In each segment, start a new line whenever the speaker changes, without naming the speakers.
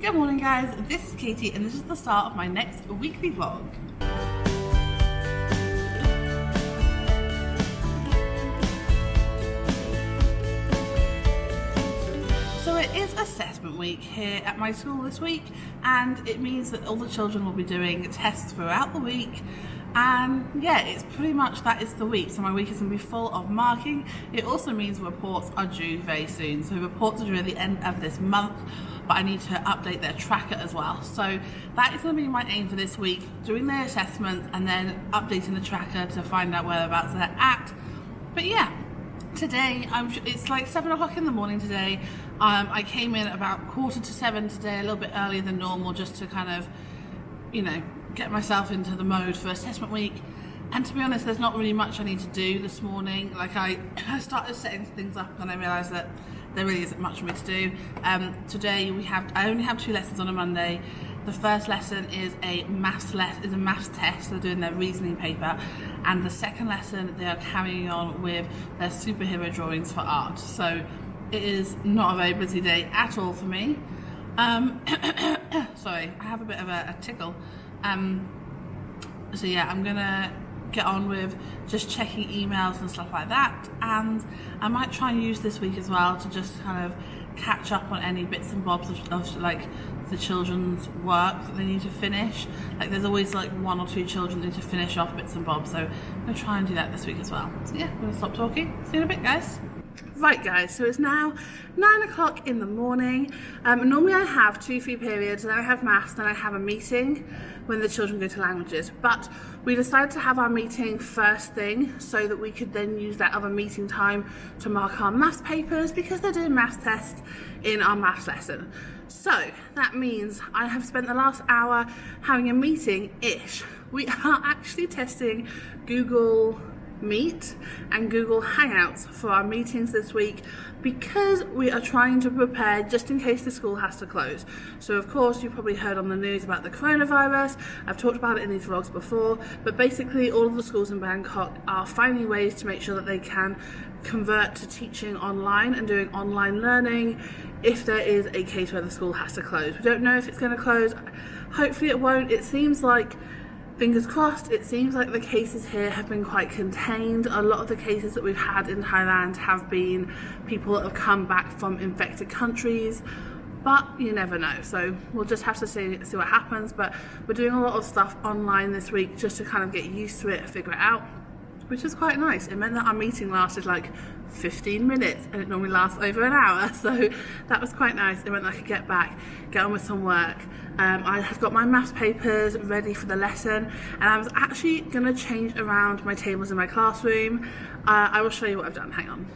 Good morning guys, this is Katie and this is the start of my next weekly vlog. So it is assessment week here at my school this week, and it means that all the children will be doing tests throughout the week. And yeah, it's pretty much that is the week. So my week is going to be full of marking. It also means reports are due very soon. So reports are due at the end of this month, but I need to update their tracker as well. So that is going to be my aim for this week, doing their assessments and then updating the tracker to find out whereabouts they're at. But yeah, today it's like 7 o'clock in the morning today. I came in about 6:45 today, a little bit earlier than normal, just to kind of, get myself into the mode for assessment week. And to be honest, there's not really much I need to do this morning. Like I started setting things up and I realised that there really isn't much for me to do. Today I only have 2 lessons on a Monday. The first lesson is a maths test. They're doing their reasoning paper, and the second lesson they are carrying on with their superhero drawings for art. So it is not a very busy day at all for me. Sorry, I have a bit of a tickle. So yeah, I'm gonna get on with just checking emails and stuff like that, and I might try and use this week as well to just kind of catch up on any bits and bobs of like the children's work that they need to finish. Like there's always like 1 or 2 children that need to finish off bits and bobs, so I'm gonna try and do that this week as well. So yeah, I'm gonna stop talking. See you in a bit, guys. Right guys, so it's now 9 o'clock in the morning. Normally I have 2 free periods, then I have maths, then I have a meeting when the children go to languages. But we decided to have our meeting first thing so that we could then use that other meeting time to mark our maths papers, because they're doing maths tests in our maths lesson. So that means I have spent the last hour having a meeting-ish. We are actually testing Google Meet and Google Hangouts for our meetings this week, because we are trying to prepare just in case the school has to close. So of course you've probably heard on the news about the coronavirus. I've talked about it in these vlogs before, but basically all of the schools in Bangkok are finding ways to make sure that they can convert to teaching online and doing online learning if there is a case where the school has to close. We don't know if it's going to close. Hopefully it won't. It seems like, fingers crossed, it seems like the cases here have been quite contained. A lot of the cases that we've had in Thailand have been people that have come back from infected countries, but you never know. So we'll just have to see what happens. But we're doing a lot of stuff online this week just to kind of get used to it and figure it out, which is quite nice. It meant that our meeting lasted like 15 minutes and it normally lasts over an hour, so that was quite nice. It meant that I could get on with some work. I have got my maths papers ready for the lesson, and I was actually going to change around my tables in my classroom. I will show you what I've done, hang on.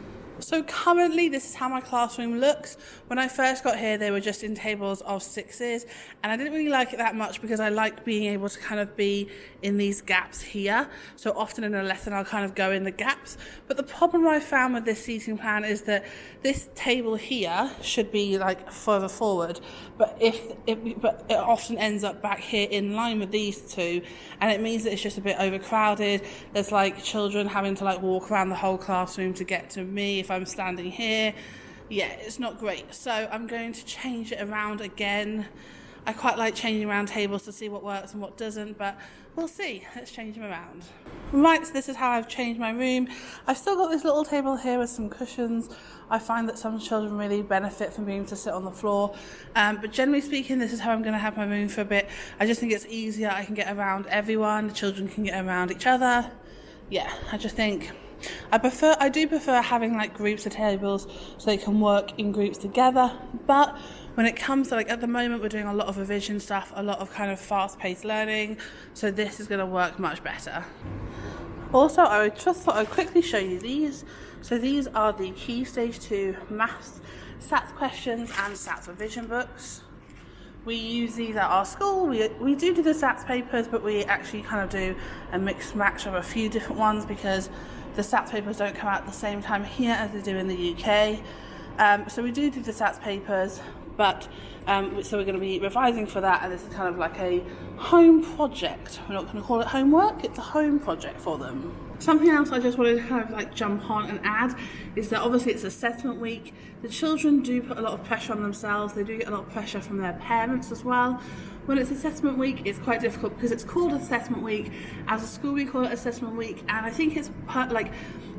So currently this is how my classroom looks. When I first got here they were just in tables of 6s, and I didn't really like it that much because I like being able to kind of be in these gaps here. So often in a lesson I'll kind of go in the gaps, but the problem I found with this seating plan is that this table here should be like further forward, but it often ends up back here in line with these two, and it means that it's just a bit overcrowded. There's like children having to like walk around the whole classroom to get to me if I'm standing here. Yeah, it's not great. So I'm going to change it around again. I quite like changing around tables to see what works and what doesn't, but we'll see. Let's change them around. Right, so this is how I've changed my room. I've still got this little table here with some cushions. I find that some children really benefit from being able to sit on the floor. But generally speaking, this is how I'm going to have my room for a bit. I just think it's easier. I can get around everyone. The children can get around each other. Yeah, I just think I do prefer having like groups of tables so they can work in groups together. But when it comes to like at the moment we're doing a lot of revision stuff, a lot of kind of fast-paced learning, so this is going to work much better. Also, I just thought I'd quickly show you these. So these are the Key Stage 2 Maths, SATs questions and SATs revision books. We use these at our school. We do the SATs papers, but we actually kind of do a mixed match of a few different ones because the SATs papers don't come out at the same time here as they do in the UK. So we do the SATs papers, but so we're going to be revising for that, and this is kind of like a home project. We're not going to call it homework, it's a home project for them. Something else I just wanted to kind of like jump on and add is that obviously it's assessment week. The children do put a lot of pressure on themselves. They do get a lot of pressure from their parents as well. When it's assessment week, it's quite difficult because it's called assessment week. As a school, we call it assessment week, and I think it's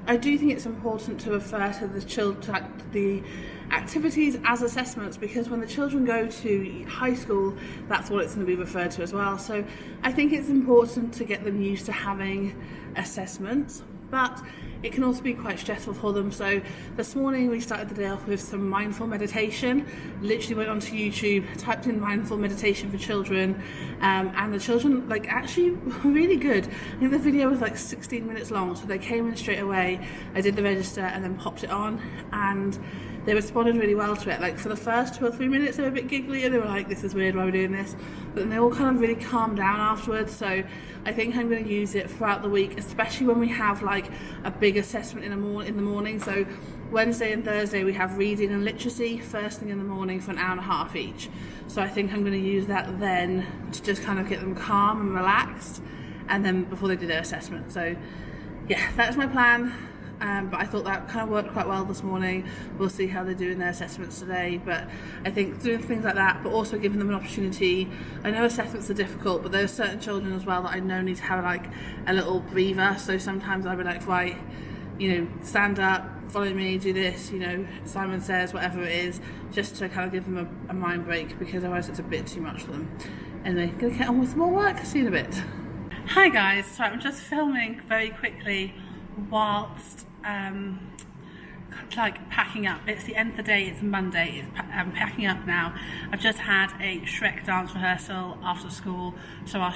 I do think it's important to refer to the activities as assessments, because when the children go to high school, that's what it's going to be referred to as well. So I think it's important to get them used to having assessments, but it can also be quite stressful for them. So this morning we started the day off with some mindful meditation. Literally went onto YouTube, typed in mindful meditation for children, and the children actually were really good. I think the video was 16 minutes long, so they came in straight away. I did the register and then popped it on, and they responded really well to it. For the first 2 or 3 minutes they were a bit giggly and they were like, this is weird, why are we doing this? But then they all kind of really calmed down afterwards. So I think I'm going to use it throughout the week, especially when we have a big assessment in the morning. So Wednesday and Thursday we have reading and literacy first thing in the morning for an hour and a half each. So I think I'm going to use that then to just kind of get them calm and relaxed, and then before they do their assessment. So yeah, that's my plan. But I thought that kind of worked quite well this morning. We'll see how they're doing their assessments today, but I think doing things like that, but also giving them an opportunity. I know assessments are difficult, but there are certain children as well that I know need to have a little breather. So sometimes I'll be like, right, stand up, follow me, do this, Simon says, whatever it is, just to kind of give them a mind break, because otherwise it's a bit too much for them. Anyway, gonna get on with some more work. See you in a bit. Hi guys, so I'm just filming very quickly whilst packing up. It's the end of the day, it's Monday, I'm packing up now. I've just had a Shrek dance rehearsal after school, so our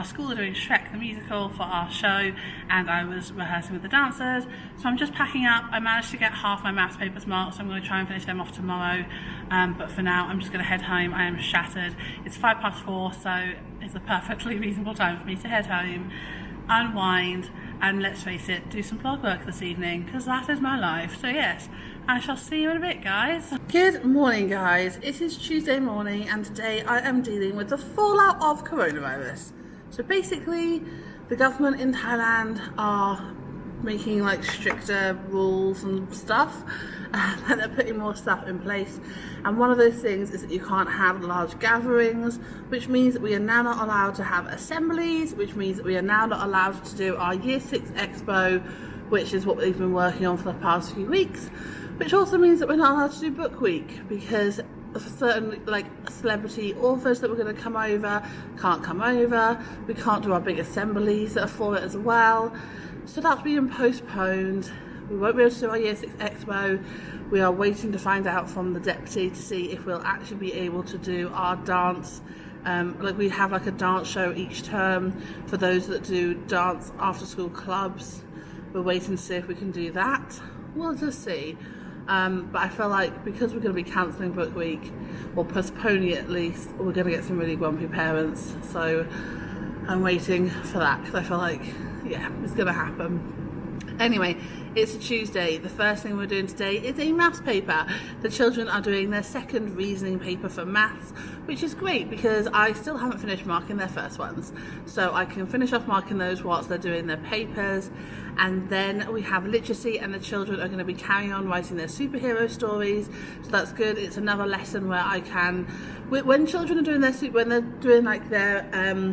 school are doing Shrek the musical for our show, and I was rehearsing with the dancers. So I'm just packing up. I managed to get half my maths papers marked, so I'm going to try and finish them off tomorrow, but for now I'm just going to head home. I am shattered. It's 4:05, so it's a perfectly reasonable time for me to head home, unwind, and let's face it, do some blog work this evening, because that is my life. So yes, I shall see you in a bit, guys. Good morning, guys. It is Tuesday morning, and today I am dealing with the fallout of coronavirus. So basically, the government in Thailand are making stricter rules and stuff, and they're putting more stuff in place, and one of those things is that you can't have large gatherings, which means that we are now not allowed to have assemblies, which means that we are now not allowed to do our Year 6 Expo, which is what we've been working on for the past few weeks, which also means that we're not allowed to do book week, because certain celebrity authors that were going to come over can't come over. We can't do our big assemblies that are for it as well, so that's being postponed. We won't be able to do our Year 6 Expo. We are waiting to find out from the deputy to see if we'll actually be able to do our dance. We have a dance show each term for those that do dance after school clubs. We're waiting to see if we can do that. We'll just see. But I feel because we're going to be cancelling book week, or postponing it at least, we're going to get some really grumpy parents. So I'm waiting for that, because I feel yeah, it's going to happen. Anyway, it's a Tuesday. The first thing we're doing today is a maths paper. The children are doing their second reasoning paper for maths, which is great because I still haven't finished marking their first ones. So I can finish off marking those whilst they're doing their papers. And then we have literacy, and the children are going to be carrying on writing their superhero stories. So that's good. It's another lesson where I can, when children are doing when they're doing their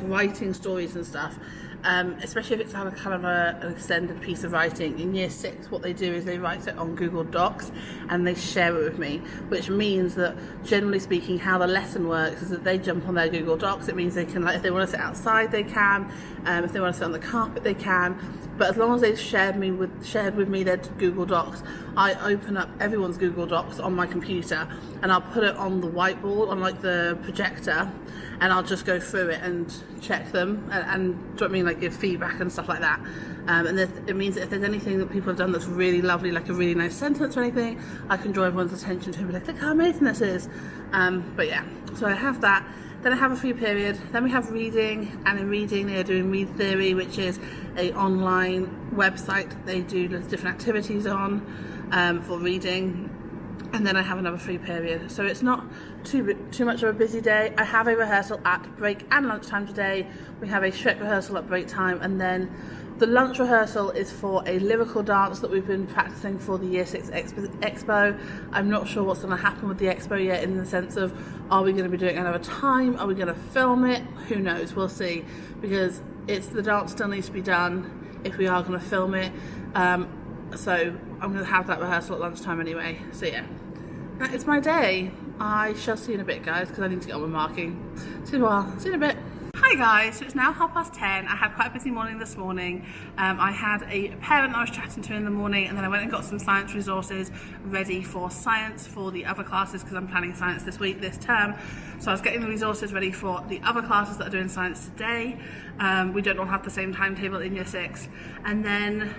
writing stories and stuff, especially if it's an extended piece of writing. In Year 6, what they do is they write it on Google Docs and they share it with me, which means that, generally speaking, how the lesson works is that they jump on their Google Docs. It means they can, if they want to sit outside, they can. If they want to sit on the carpet, they can. But as long as they've shared with me their Google Docs, I open up everyone's Google Docs on my computer and I'll put it on the whiteboard, on the projector, and I'll just go through it and check them and do you know what I mean, give feedback and stuff like that. And it means that if there's anything that people have done that's really lovely, a really nice sentence or anything, I can draw everyone's attention to it and be look how amazing this is. But yeah, so I have that. Then I have a free period. Then we have reading, and in reading they are doing Read Theory, which is an online website they do different activities on for reading. and then I have another free period. So it's not too much of a busy day. I have a rehearsal at break and lunchtime today. We have a Shrek rehearsal at break time, and then the lunch rehearsal is for a lyrical dance that we've been practicing for the Year 6 Expo. I'm not sure what's going to happen with the Expo yet, in the sense of, are we going to be doing another time? Are we going to film it? Who knows? We'll see, because the dance still needs to be done if we are going to film it. So I'm going to have that rehearsal at lunchtime anyway. So yeah, that is my day. I shall see you in a bit, guys, because I need to get on with marking. See you in a while. See you in a bit. Hi guys, so it's now 10:30. I had quite a busy morning this morning. I had a parent I was chatting to in the morning, and then I went and got some science resources ready for science for the other classes, because I'm planning science this term. So I was getting the resources ready for the other classes that are doing science today. We don't all have the same timetable in Year 6. And then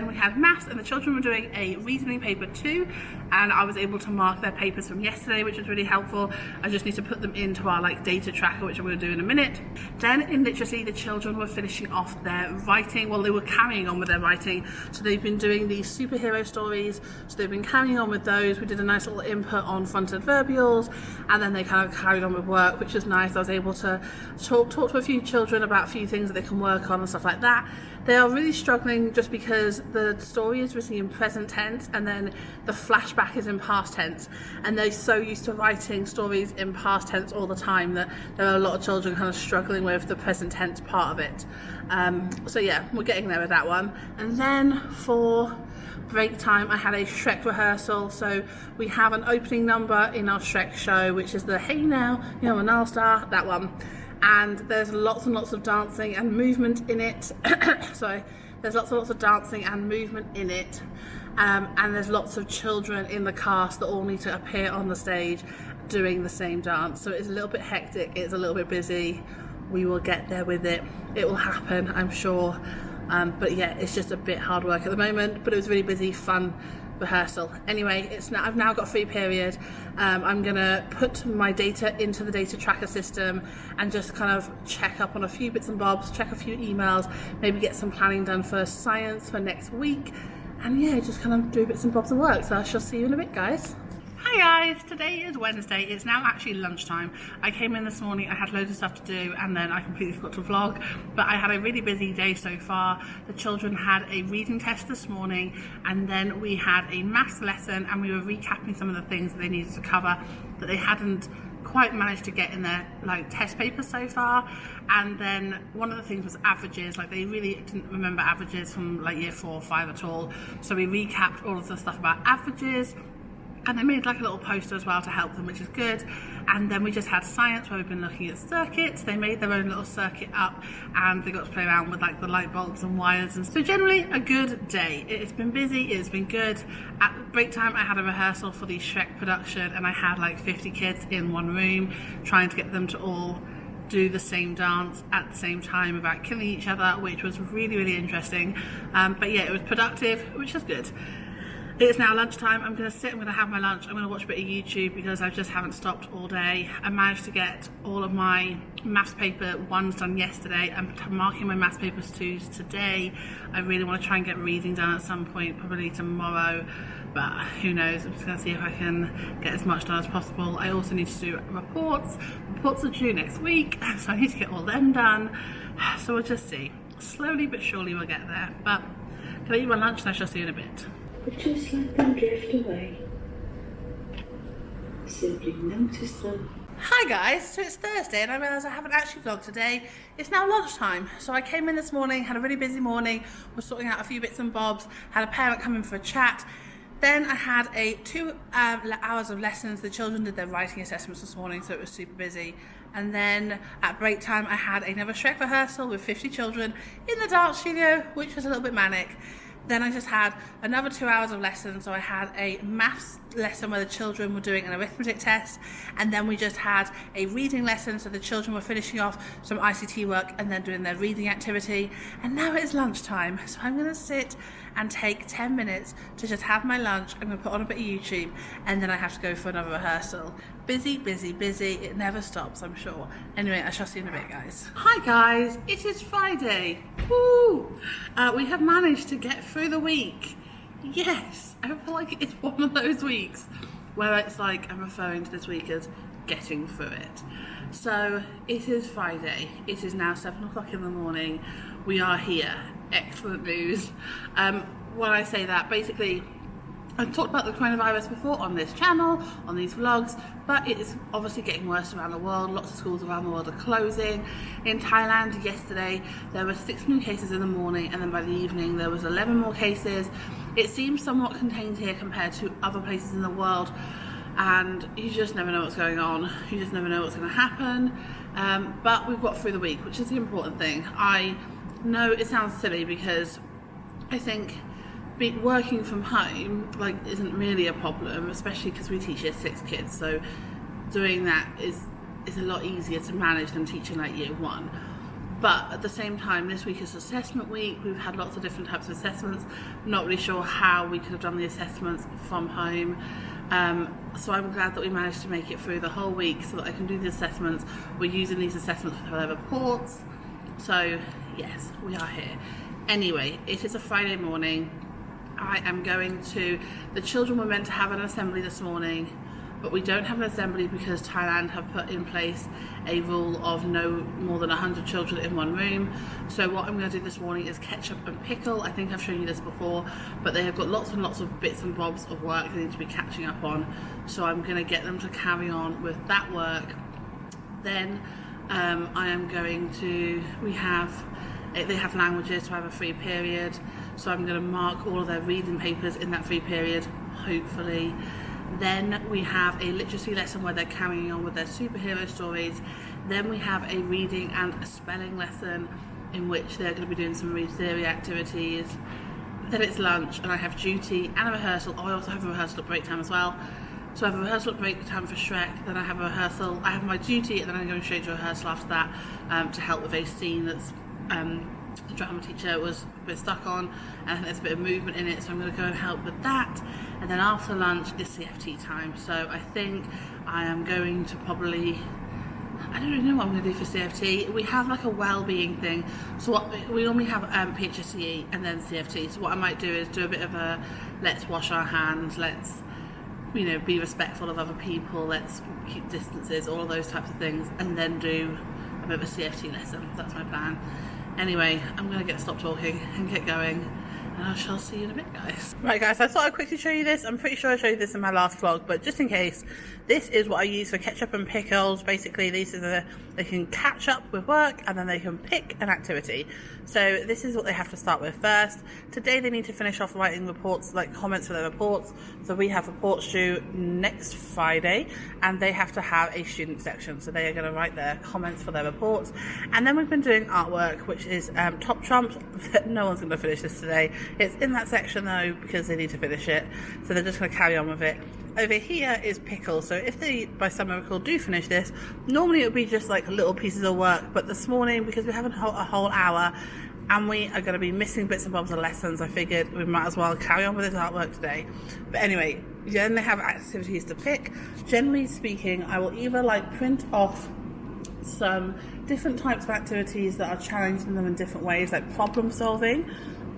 we had maths, and the children were doing a reasoning paper too, and I was able to mark their papers from yesterday, which was really helpful. I just need to put them into our data tracker, which I'm going to do in a minute. Then in literacy, the children were finishing off their writing. Well, they were carrying on with their writing, so they've been doing these superhero stories, so they've been carrying on with those. We did a nice little input on front adverbials, and then they kind of carried on with work, which was nice. I was able to talk to a few children about a few things that they can work on and stuff like that. They are really struggling just because the story is written in present tense, and then the flashback is in past tense, and they're so used to writing stories in past tense all the time that there are a lot of children kind of struggling with the present tense part of it. So yeah, we're getting there with that one. And then for break time, I had a Shrek rehearsal. So we have an opening number in our Shrek show, which is the "Hey Now, You Know, an All-Star," that one. And there's lots and lots of dancing and movement in it. Sorry, there's lots and lots of dancing and movement in it. And there's lots of children in the cast that all need to appear on the stage doing the same dance. So it's a little bit hectic, it's a little bit busy. We will get there with it. It will happen, I'm sure. But yeah, it's just a bit hard work at the moment, but it was really busy, fun rehearsal. Anyway, I've now got a free period. I'm gonna put my data into the data tracker system and just kind of check up on a few bits and bobs, check a few emails, maybe get some planning done for science for next week, and yeah, just kind of do bits and bobs of work. So I shall see you in a bit, guys. Hi guys, today is Wednesday. It's now actually lunchtime. I came in this morning, I had loads of stuff to do, and then I completely forgot to vlog, but I had a really busy day so far. The children had a reading test this morning, and then we had a maths lesson, and we were recapping some of the things that they needed to cover that they hadn't quite managed to get in their test papers so far. And then one of the things was averages. They really didn't remember averages from Year 4 or 5 at all, so we recapped all of the stuff about averages. And they made a little poster as well to help them, which is good. And then we just had science, where we've been looking at circuits. They made their own little circuit up, and they got to play around with the light bulbs and wires. And so generally a good day. It's been busy, it's been good. At break time, I had a rehearsal for the Shrek production, and I had 50 kids in one room, trying to get them to all do the same dance at the same time without killing each other, which was really, really interesting. But yeah, it was productive, which is good. It's now lunchtime. I'm going to sit, I'm going to have my lunch, I'm going to watch a bit of YouTube because I just haven't stopped all day. I managed to get all of my maths paper 1s done yesterday. I'm marking my maths papers 2s today. I really want to try and get reading done at some point, probably tomorrow, but who knows. I'm just going to see if I can get as much done as possible. I also need to do reports. Reports are due next week, so I need to get all them done. So we'll just see. Slowly but surely we'll get there. But can I eat my lunch, and I shall see you in a bit.
But just let them drift away. Simply notice them.
Hi guys, so it's Thursday and I realise I haven't actually vlogged today. It's now lunchtime, so I came in this morning, had a really busy morning, was sorting out a few bits and bobs, had a parent come in for a chat. Then I had 2 hours of lessons. The children did their writing assessments this morning, so it was super busy. And then at break time I had another Shrek rehearsal with 50 children in the dance studio, which was a little bit manic. Then I just had another 2 hours of lessons. So I had a maths lesson where the children were doing an arithmetic test, and then we just had a reading lesson, so the children were finishing off some ICT work and then doing their reading activity. And now it is lunchtime, so I'm going to sit and take 10 minutes to just have my lunch. I'm going to put on a bit of YouTube, and then I have to go for another rehearsal. Busy, busy, busy. It never stops, I'm sure. Anyway, I shall see you in a bit, guys. Hi guys, it is Friday. Woo! We have managed to get through the week. Yes, I feel like it's one of those weeks where it's like I'm referring to this week as getting through it. So it is Friday. It is now 7 o'clock in the morning. We are here. Excellent news. When I say that, basically, I've talked about the coronavirus before on this channel, on these vlogs, but it is obviously getting worse around the world. Lots of schools around the world are closing. In Thailand yesterday, there were 6 new cases in the morning, and then by the evening there was 11 more cases. It seems somewhat contained here compared to other places in the world, and you just never know what's going on. You just never know what's going to happen. But we've got through the week, which is the important thing. I know it sounds silly because I think working from home isn't really a problem, especially because we teach year 6 kids, so doing that is a lot easier to manage than teaching like year 1. But at the same time, this week is assessment week. We've had lots of different types of assessments. I'm not really sure how we could have done the assessments from home, so I'm glad that we managed to make it through the whole week so that I can do the assessments. We're using these assessments for their reports, so yes, we are here. Anyway, it is a Friday morning. I am going to, the children were meant to have an assembly this morning, but we don't have an assembly because Thailand have put in place a rule of no more than 100 children in one room. So what I'm going to do this morning is ketchup and pickle. I think I've shown you this before, but they have got lots and lots of bits and bobs of work they need to be catching up on. So I'm going to get them to carry on with that work. Then I am going to, they have languages, so I have a free period. So I'm going to mark all of their reading papers in that free period, hopefully. Then we have a literacy lesson where they're carrying on with their superhero stories. Then we have a reading and a spelling lesson in which they're going to be doing some read theory activities. Then it's lunch and I have duty and a rehearsal. Oh, I also have a rehearsal at break time as well. So I have a rehearsal at break time for Shrek, then I have a rehearsal, I have my duty, and then I'm going straight to a rehearsal after that to help with a scene that's the drama teacher was a bit stuck on, and I think there's a bit of movement in it, so I'm going to go and help with that. And then after lunch is CFT time, so I think I am going to probably, I don't really know what I'm going to do for CFT. We have like a well-being thing, so we normally have PHSE and then CFT, so what I might do is do a bit of a let's wash our hands, let's be respectful of other people, let's keep distances, all of those types of things, and then do a bit of a CFT lesson. That's my plan. Anyway, I'm going to stop talking and get going, and I shall see you in a bit, guys. Right, guys, I thought I'd quickly show you this. I'm pretty sure I showed you this in my last vlog, but just in case, this is what I use for ketchup and pickles. Basically, these are they can catch up with work, and then they can pick an activity. So this is what they have to start with first. Today they need to finish off writing reports, like comments for their reports. So we have reports due next Friday, and they have to have a student section. So they are going to write their comments for their reports. And then we've been doing artwork, which is top trumps. No one's going to finish this today. It's in that section though, because they need to finish it. So they're just going to carry on with it. Over here is pickle. So if they, by some miracle, do finish this, normally it would be just like little pieces of work. But this morning, because we have a whole hour, and we are going to be missing bits and bobs of lessons, I figured we might as well carry on with this artwork today. But anyway, then they have activities to pick. Generally speaking, I will either print off some different types of activities that are challenging them in different ways, like problem solving.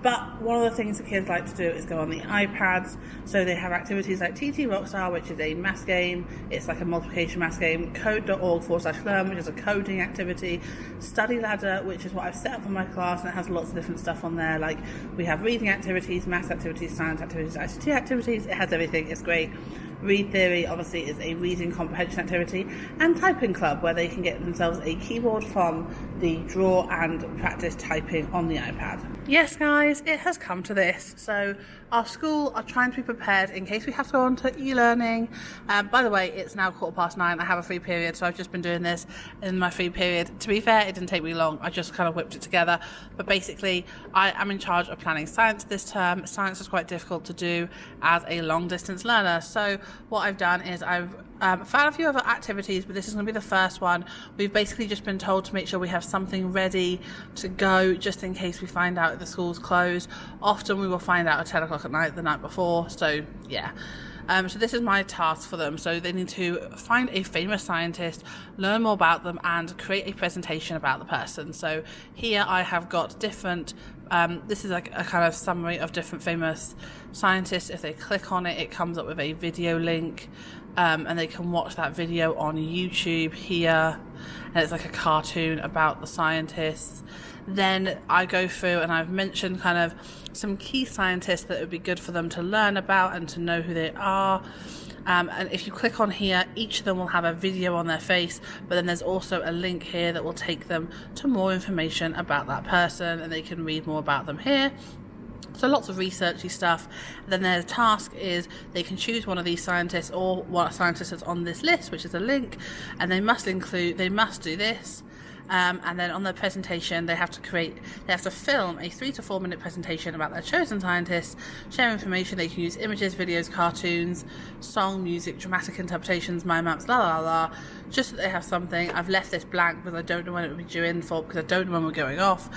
But one of the things the kids like to do is go on the iPads. So they have activities like TT Rockstar, which is a maths game. It's like a multiplication maths game. Code.org/learn, which is a coding activity. Study Ladder, which is what I've set up for my class, and it has lots of different stuff on there. Like we have reading activities, maths activities, science activities, ICT activities. It has everything. It's great. Read Theory, obviously, is a reading comprehension activity, and Typing Club, where they can get themselves a keyboard from the draw and practice typing on the iPad. Yes, guys, it has come to this. So our school are trying to be prepared in case we have to go on to e-learning. By the way, it's now 9:15. I have a free period, so I've just been doing this in my free period. To be fair, it didn't take me long. I just kind of whipped it together. But basically, I am in charge of planning science this term. Science is quite difficult to do as a long-distance learner. So what I've done is I've found a few other activities, but this is going to be the first one. We've basically just been told to make sure we have something ready to go just in case we find out the school's closed. Often we will find out at 10 o'clock at night the night before, so yeah. So this is my task for them. So they need to find a famous scientist, learn more about them, and create a presentation about the person. So here I have got different This is like a kind of summary of different famous scientists. If they click on it, it comes up with a video link, and they can watch that video on YouTube here, and it's like a cartoon about the scientists. Then I go through and I've mentioned kind of some key scientists that it would be good for them to learn about and to know who they are. And if you click on here, each of them will have a video on their face, but then there's also a link here that will take them to more information about that person, and they can read more about them here. So lots of researchy stuff. Then their task is they can choose one of these scientists or what scientist is on this list, which is a link, and they must do this. And then on their presentation, they have to film a 3 to 4 minute presentation about their chosen scientists, share information. They can use images, videos, cartoons, song, music, dramatic interpretations, mind maps, just so they have something. I've left this blank because I don't know when it will be due in for, because I don't know when we're going off.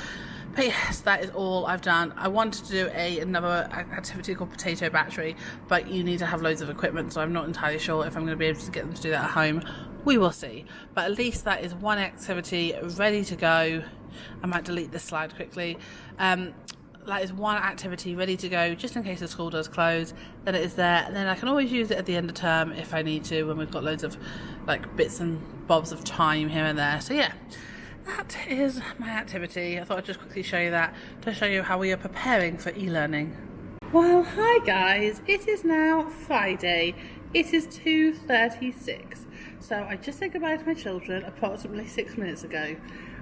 But yes, that is all I've done. I wanted to do another activity called Potato Battery, but you need to have loads of equipment, so I'm not entirely sure if I'm going to be able to get them to do that at home. We will see. But at least that is one activity ready to go. I might delete this slide quickly. That is one activity ready to go, just in case the school does close. Then it is there, and then I can always use it at the end of term if I need to, when we've got loads of like bits and bobs of time here and there. So yeah. That is my activity. I thought I'd just quickly show you that to show you how we are preparing for e-learning. Well, hi guys. It is now Friday. It is 2:36. So I just said goodbye to my children approximately 6 minutes ago.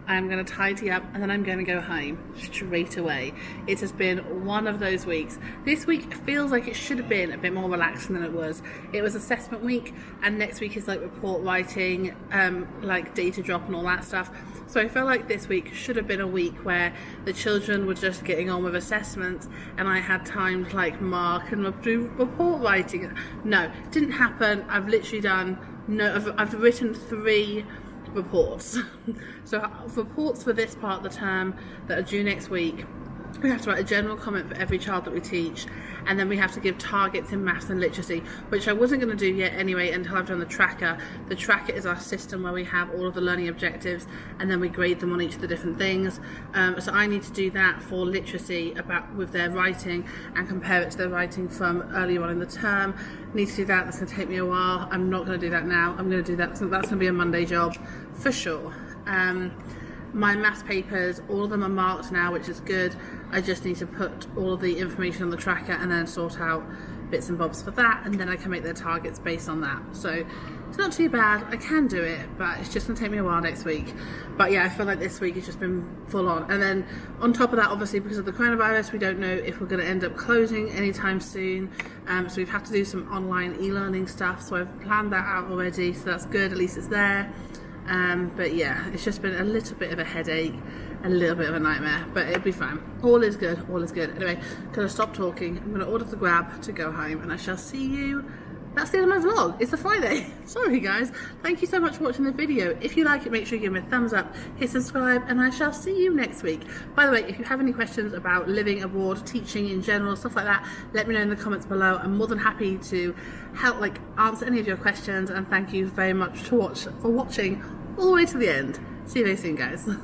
I'm going to tidy up and then I'm going to go home straight away. It has been one of those weeks. This week feels like it should have been a bit more relaxing than it was. It was assessment week, and next week is like report writing, like data drop and all that stuff. So I feel like this week should have been a week where the children were just getting on with assessments and I had time to like mark and do report writing. No, didn't happen. I've literally I've written 3 reports. So reports for this part of the term that are due next week. We have to write a general comment for every child that we teach, and then we have to give targets in maths and literacy, which I wasn't going to do yet anyway until I've done the tracker. The tracker is our system where we have all of the learning objectives and then we grade them on each of the different things. So I need to do that for literacy with their writing and compare it to their writing from earlier on in the term. I need to do that. That's going to take me a while. I'm not going to do that now. I'm going to do that. So that's going to be a Monday job for sure. My maths papers, all of them are marked now, which is good. I just need to put all of the information on the tracker and then sort out bits and bobs for that, and then I can make their targets based on that. So it's not too bad. I can do it, but it's just going to take me a while next week. But yeah, I feel like this week has just been full on. And then on top of that, obviously because of the coronavirus, we don't know if we're going to end up closing anytime soon. So we've had to do some online e-learning stuff. So I've planned that out already. So that's good. At least it's there. But yeah, it's just been a little bit of a headache, a little bit of a nightmare, but it'll be fine. All is good, all is good. Anyway, gonna stop talking. I'm gonna order the Grab to go home, and I shall see you. That's the end of my vlog. It's a Friday. Sorry guys. Thank you so much for watching the video. If you like it, make sure you give me a thumbs up, hit subscribe, and I shall see you next week. By the way, if you have any questions about living abroad, teaching in general, stuff like that, let me know in the comments below. I'm more than happy to help answer any of your questions, and thank you very much for watching all the way to the end. See you very soon guys.